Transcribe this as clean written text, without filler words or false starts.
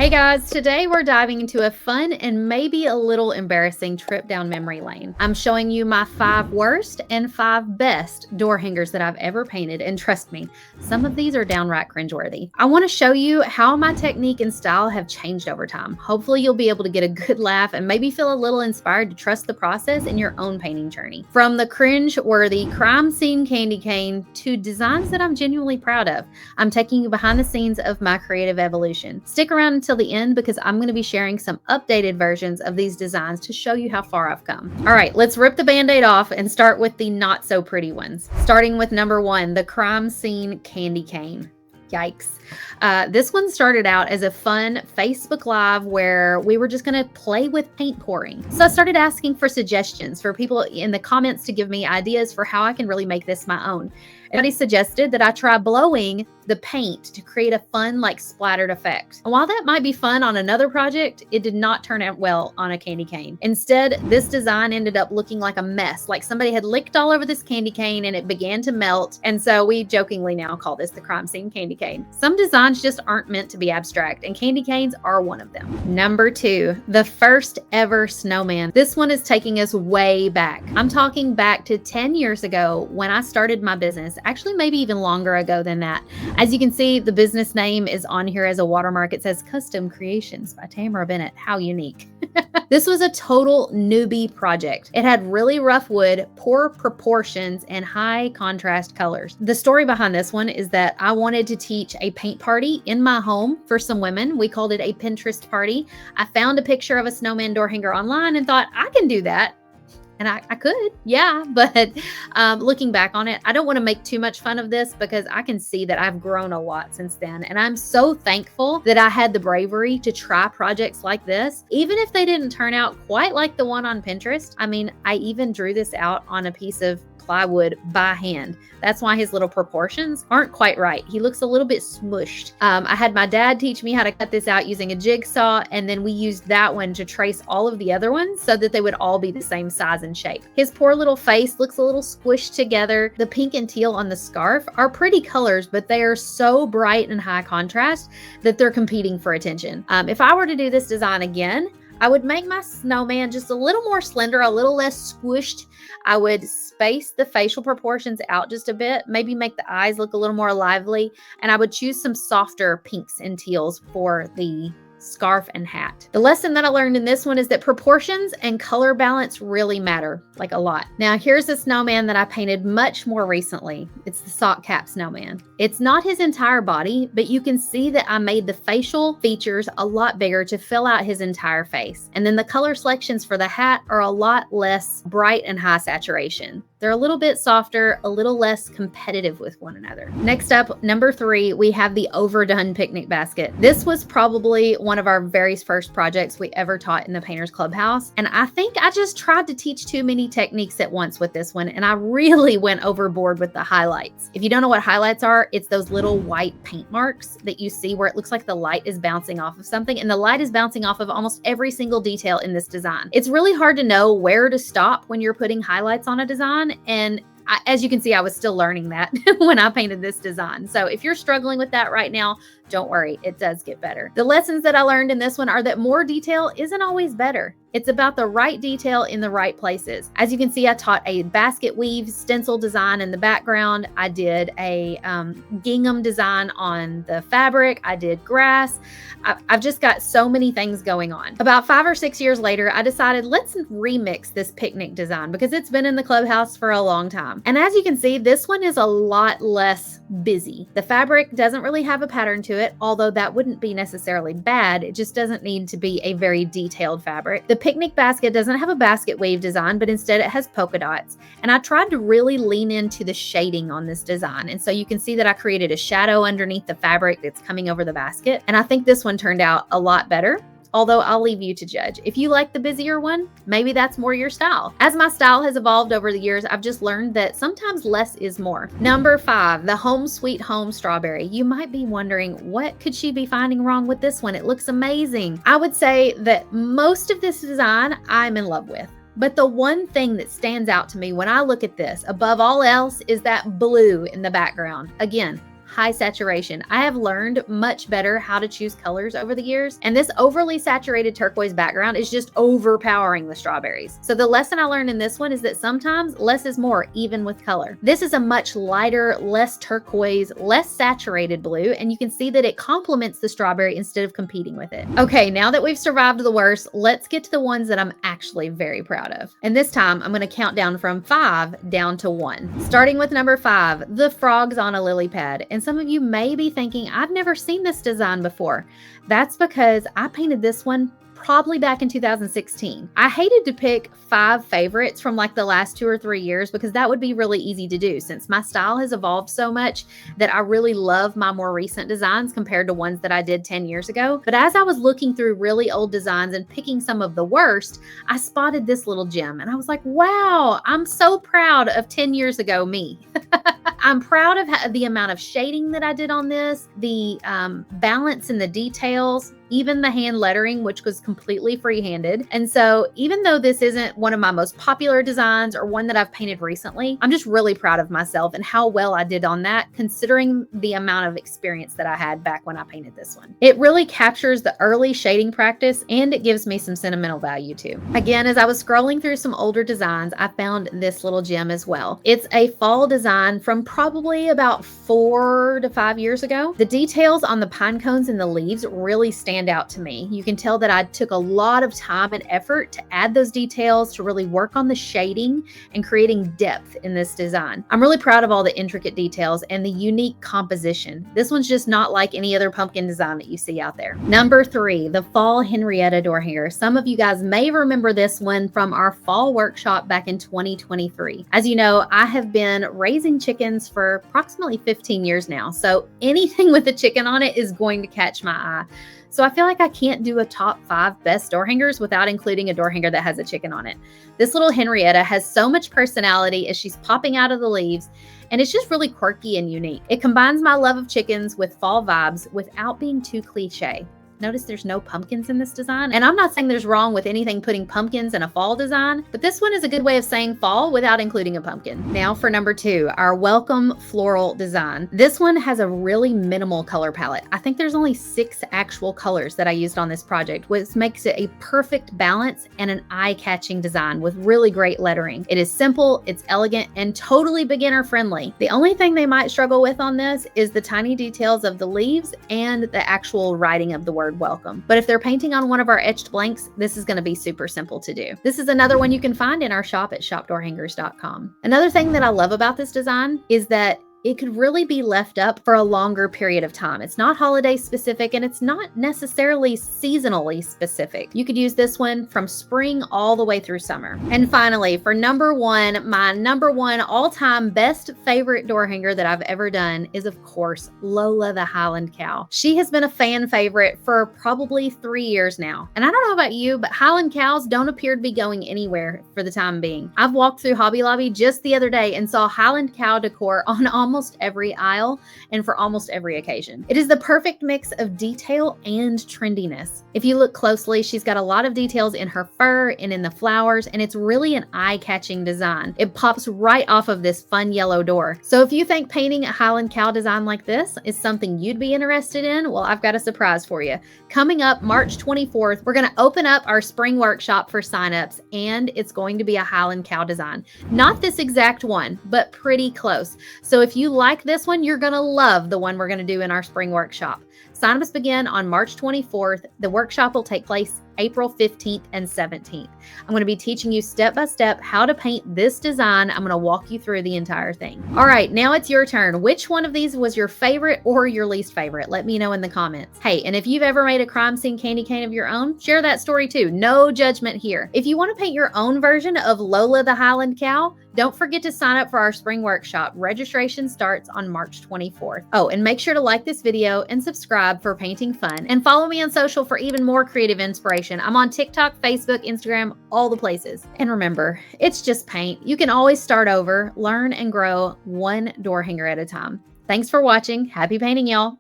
Hey guys, today we're diving into a fun and maybe a little embarrassing trip down memory lane. I'm showing you my 5 worst and 5 best door hangers that I've ever painted, and trust me, some of these are downright cringeworthy. I want to show you how my technique and style have changed over time. Hopefully you'll be able to get a good laugh and maybe feel a little inspired to trust the process in your own painting journey. From the cringe-worthy crime scene candy cane to designs that I'm genuinely proud of, I'm taking you behind the scenes of my creative evolution. Stick around until the end because I'm going to be sharing some updated versions of these designs to show you how far I've come. All right, let's rip the band-aid off and start with the not so pretty ones. Starting with number 1, the crime scene candy cane. Yikes. This one started out as a fun Facebook Live where we were just going to play with paint pouring. So I started asking for suggestions for people in the comments to give me ideas for how I can really make this my own. Everybody suggested that I try blowing the paint to create a fun, splattered effect. And while that might be fun on another project, it did not turn out well on a candy cane. Instead, this design ended up looking like a mess, like somebody had licked all over this candy cane and it began to melt. And so we jokingly now call this the crime scene candy cane. Some designs just aren't meant to be abstract, and candy canes are one of them. Number 2, the first ever snowman. This one is taking us way back. I'm talking back to 10 years ago when I started my business. Actually, maybe even longer ago than that. As you can see, the business name is on here as a watermark. It says Custom Creations by Tamara Bennett. How unique. This was a total newbie project. It had really rough wood, poor proportions, and high contrast colors. The story behind this one is that I wanted to teach a paint party in my home for some women. We called it a Pinterest party. I found a picture of a snowman door hanger online and thought, I can do that. And I could, yeah, but looking back on it, I don't want to make too much fun of this because I can see that I've grown a lot since then. And I'm so thankful that I had the bravery to try projects like this, even if they didn't turn out quite like the one on Pinterest. I mean, I even drew this out on a piece of plywood by hand. That's why his little proportions aren't quite right. He looks a little bit smushed. I had my dad teach me how to cut this out using a jigsaw, and then we used that one to trace all of the other ones so that they would all be the same size and shape. His poor little face looks a little squished together. The pink and teal on the scarf are pretty colors, but they are so bright and high contrast that they're competing for attention. If I were to do this design again, I would make my snowman just a little more slender, a little less squished. I would space the facial proportions out just a bit, maybe make the eyes look a little more lively, and I would choose some softer pinks and teals for the scarf and hat. The lesson that I learned in this one is that proportions and color balance really matter, a lot. Now here's a snowman that I painted much more recently. It's the sock cap snowman. It's not his entire body, but you can see that I made the facial features a lot bigger to fill out his entire face. And then the color selections for the hat are a lot less bright and high saturation. They're a little bit softer, a little less competitive with one another. Next up, number 3, we have the overdone picnic basket. This was probably one of our very first projects we ever taught in the Painters Clubhouse. And I think I just tried to teach too many techniques at once with this one, and I really went overboard with the highlights. If you don't know what highlights are, it's those little white paint marks that you see where it looks like the light is bouncing off of something, and the light is bouncing off of almost every single detail in this design. It's really hard to know where to stop when you're putting highlights on a design, and as you can see, I was still learning that when I painted this design. So if you're struggling with that right now, don't worry, it does get better. The lessons that I learned in this one are that more detail isn't always better. It's about the right detail in the right places. As you can see, I taught a basket weave stencil design in the background. I did a gingham design on the fabric. I did grass. I've just got so many things going on. About 5 or 6 years later, I decided let's remix this picnic design because it's been in the clubhouse for a long time. And as you can see, this one is a lot less busy. The fabric doesn't really have a pattern to it, although that wouldn't be necessarily bad. It just doesn't need to be a very detailed fabric. The picnic basket doesn't have a basket weave design, but instead it has polka dots. And I tried to really lean into the shading on this design. And so you can see that I created a shadow underneath the fabric that's coming over the basket. And I think this one turned out a lot better. Although I'll leave you to judge. If you like the busier one, maybe that's more your style. As my style has evolved over the years, I've just learned that sometimes less is more. Number 5, the Home Sweet Home Strawberry. You might be wondering, what could she be finding wrong with this one? It looks amazing. I would say that most of this design I'm in love with. But the one thing that stands out to me when I look at this, above all else, is that blue in the background. Again, high saturation. I have learned much better how to choose colors over the years, and this overly saturated turquoise background is just overpowering the strawberries. So the lesson I learned in this one is that sometimes less is more, even with color. This is a much lighter, less turquoise, less saturated blue, and you can see that it complements the strawberry instead of competing with it. Okay, now that we've survived the worst, let's get to the ones that I'm actually very proud of. And this time I'm going to count down from 5 down to 1. Starting with number 5, the frogs on a lily pad. And some of you may be thinking, I've never seen this design before. That's because I painted this one probably back in 2016. I hated to pick 5 favorites from like the last 2 or 3 years because that would be really easy to do since my style has evolved so much that I really love my more recent designs compared to ones that I did 10 years ago. But as I was looking through really old designs and picking some of the worst, I spotted this little gem and I was like, wow, I'm so proud of 10 years ago me. I'm proud of the amount of shading that I did on this, the balance in the details, even the hand lettering, which was completely freehanded. And so even though this isn't one of my most popular designs or one that I've painted recently, I'm just really proud of myself and how well I did on that, considering the amount of experience that I had back when I painted this one. It really captures the early shading practice and it gives me some sentimental value too. Again, as I was scrolling through some older designs, I found this little gem as well. It's a fall design from probably about 4 to 5 years ago. The details on the pine cones and the leaves really stand out to me. You can tell that I took a lot of time and effort to add those details, to really work on the shading and creating depth in this design. I'm really proud of all the intricate details and the unique composition. This one's just not like any other pumpkin design that you see out there. Number 3, the fall Henrietta door hanger. Some of you guys may remember this one from our fall workshop back in 2023. As you know, I have been raising chickens for approximately 15 years now. So anything with a chicken on it is going to catch my eye. So I feel like I can't do a top 5 best door hangers without including a door hanger that has a chicken on it. This little Henrietta has so much personality as she's popping out of the leaves, and it's just really quirky and unique. It combines my love of chickens with fall vibes without being too cliche. Notice there's no pumpkins in this design. And I'm not saying there's wrong with anything putting pumpkins in a fall design, but this one is a good way of saying fall without including a pumpkin. Now for number 2, our welcome floral design. This one has a really minimal color palette. I think there's only 6 actual colors that I used on this project, which makes it a perfect balance and an eye-catching design with really great lettering. It is simple, it's elegant, and totally beginner friendly. The only thing they might struggle with on this is the tiny details of the leaves and the actual writing of the word welcome. But if they're painting on one of our etched blanks, this is going to be super simple to do. This is another one you can find in our shop at shopdoorhangers.com. Another thing that I love about this design is that it could really be left up for a longer period of time. It's not holiday specific and it's not necessarily seasonally specific. You could use this one from spring all the way through summer. And finally, for number 1, my number 1 all-time best favorite door hanger that I've ever done is, of course, Lola the Highland Cow. She has been a fan favorite for probably 3 years now. And I don't know about you, but Highland cows don't appear to be going anywhere for the time being. I've walked through Hobby Lobby just the other day and saw Highland cow decor on almost every aisle and for almost every occasion. It is the perfect mix of detail and trendiness. If you look closely, she's got a lot of details in her fur and in the flowers, and it's really an eye-catching design. It pops right off of this fun yellow door. So if you think painting a Highland cow design like this is something you'd be interested in, well, I've got a surprise for you. Coming up March 24th, we're going to open up our spring workshop for signups, and it's going to be a Highland cow design. Not this exact one, but pretty close. So if you like this one, you're going to love the one we're going to do in our spring workshop. Signups begin on March 24th. The workshop will take place April 15th and 17th. I'm going to be teaching you step by step how to paint this design. I'm going to walk you through the entire thing. All right, now it's your turn. Which one of these was your favorite or your least favorite? Let me know in the comments. Hey, and if you've ever made a crime scene candy cane of your own, share that story too. No judgment here. If you want to paint your own version of Lola the Highland Cow, don't forget to sign up for our spring workshop. Registration starts on March 24th. Oh, and make sure to like this video and subscribe for painting fun. And follow me on social for even more creative inspiration. I'm on TikTok, Facebook, Instagram, all the places. And remember, it's just paint. You can always start over, learn and grow one door hanger at a time. Thanks for watching. Happy painting, y'all.